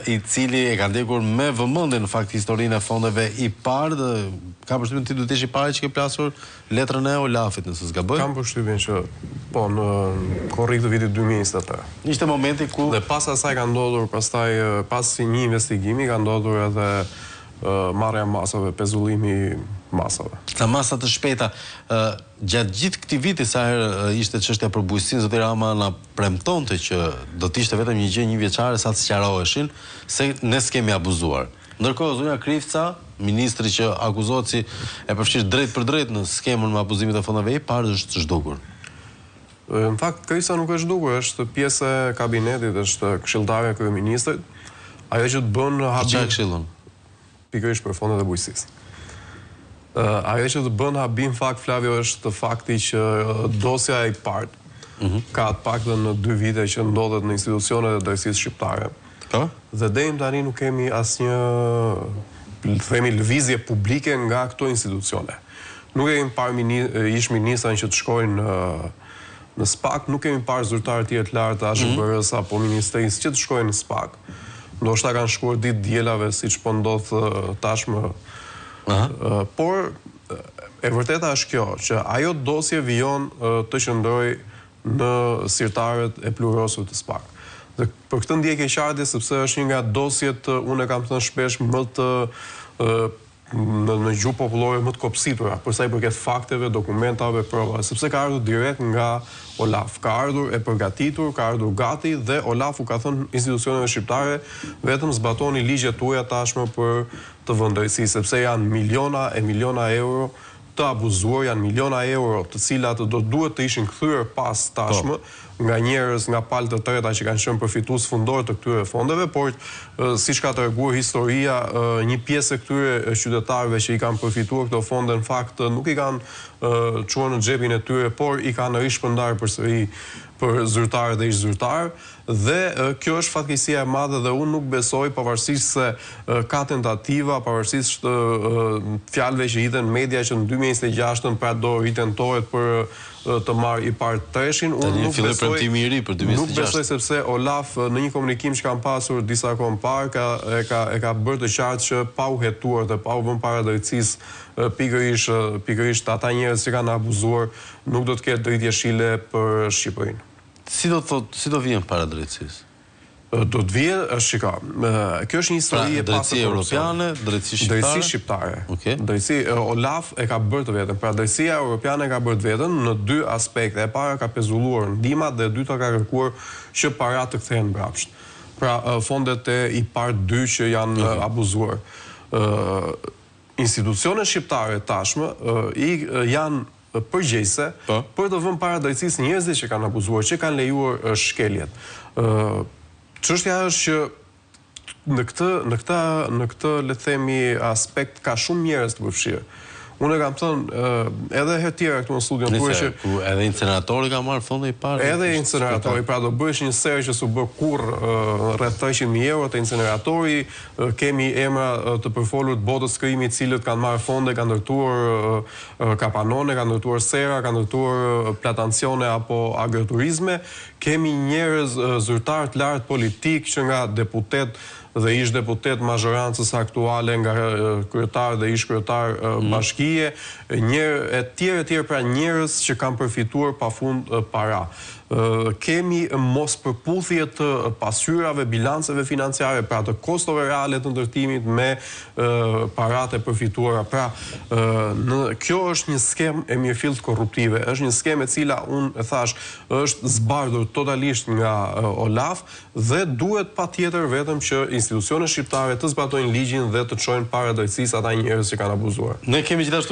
I cili e ka ndjekur me vëmendje në fakt historinë e fondeve I parë dhe ka përshtypjen ti duhet të jesh I parë që ke plasur letrën e Olafit nëse s'gaboj. Kam përshtypjen që po në korrik të vitit 2023. Ishte momenti ku dhe pas asaj ka ndodhur pastaj pas një investigimi ka ndodhur edhe marrja masave, pezullimi masave. Ca masa të shpejta. Gjatë gjithë këtij viti sa herë ishte çështja për bujqësinë, zoti Rama na premtonte që do të ishte vetëm një gjë një vjeçare sa të sqaroheshin se ne s'kemi abuzuar. Ndërkohë zonja Krifca, ministri që akuzohet si e përfshirë drejt për drejt në skemën me abuzimin e fondeve I parë është zhdukur. Në fakt Krifca nuk është zhdukur, është pjesë e kabinetit, është këshilltare e kryeministrit. Ajo që të bën Çfarë këshillon? Pikërisht për fondet e bujqësisë. Ajo që të bën habim fakt Flavio është fakti që dosja I parë ka të paktën në 2 vite që ndodhet në institucionet e drejtësisë shqiptare. Dhe deri tani nuk kemi asnjë themi lëvizje publike nga këto institucione. Nuk kemi parë ish ministran që të shkojnë në SPAK, nuk kemi parë zyrtarë të tjerë të lartë të ASHBR-s apo ministrisë që të shkojnë në SPAK. Ndoshta kanë shkuar ditë dielave siç po ndodh tashmë. Por e vërteta është kjo që ajo dosje vijon të qëndroj në sirtarët e plurosur të SPAK. Dhe për këtë ndjek e qartë sepse është një nga dosjet unë e kam thënë shpesh më të në gjuhë popullore më të kopsitura, për sa I përket fakteve, dokumentave, provave, sepse ka ardhur direkt nga Olaf, ka ardhur e përgatitur, ka ardhur gati dhe Olafu ka thënë institucioneve shqiptare vetëm zbatoni ligjet tuaja tashmë për të vëndrejtësisë, sepse janë miliona e miliona euro të abuzuar, janë miliona euro të cilat do duhet të ishin kthyer pas tashmë nga njerëz nga palë të treta që kanë qenë përfitues fundor të këtyre fondeve, por siç ka treguar historia, një pjesë e këtyre qytetarëve që I kanë përfituar këto fonde në fakt nuk I kanë çuar në xhepin e tyre, por I kanë rishpërndar përsëri për zyrtarë dhe ish zyrtarë, dhe kjo është fatkeqësia e madhe dhe unë nuk besoj pavarësisht se ka tentativa, pavarësisht fjalëve që hidhen media që në 2026 pra do ritentohet për të marrë I parë treshin, unë nuk besoj premtimi I ri për 2026. Nuk besoj sepse Olaf në një komunikim që kanë pasur disa kohë më parë e ka bërë të qartë që pa u hetuar dhe pa u vënë para drejtësisë pikërisht ata njerëz që kanë abuzuar nuk do të ketë drejtë jeshile për Shqipërinë. Si do vjen para drejtësisë? Do të vjen, shiko, kjo është një histori e pasur. Drejtësi europiane, drejtësi shqiptare? Drejtësi shqiptare. Drejtësi, Olaf e ka bërë të vetën. Pra drejtësia europiane ka bërë të vetën në 2 aspekte. E para ka pezulluar ndihmat dhe e dyta ka kërkuar që parat të kthehen mbrapsht. Pra fondet e I parë 2 që janë abuzuar. Institucionet shqiptare tashmë janë përgjegjëse për të vënë para drejtësisë njerëzit që kanë abuzuar, që kanë lejuar shkeljet. Çështja është që në këtë le të themi aspekt ka shumë njerëz të përfshirë. Unë e kam thënë edhe herë tjera këtu në studion tuaj që edhe inceneratori ka marrë fonde I parë. Edhe inceneratori, pra do bëhesh një serë që s'u bë kurrë rreth 300.000 euro të inceneratori, kemi emra të përfolur të botës krijimit të cilët kanë marrë fonde, kanë ndërtuar kapanone, kanë ndërtuar sera, kanë ndërtuar platancione apo agroturizme, kemi njerëz zyrtar të lartë politik që nga deputet dhe ish deputet mazhorancës aktuale nga kryetar dhe ish kryetar bashkie, e tjerë pra njerëz që kanë përfituar pafund para. Kemi mos përputhje të pasqyrave, bilanceve financiare, pra të kostove reale të ndërtimit me paratë e përfituara. Pra, kjo është një skem e mirëfillt korruptive, është një skem e cila unë e thash është zbardhur totalisht nga Olaf dhe duhet patjetër vetëm që institucionet shqiptare të zbatojnë ligjin dhe të çojnë para drejtësisë ata njerëz që kanë abuzuar. Ne kemi gjithashtu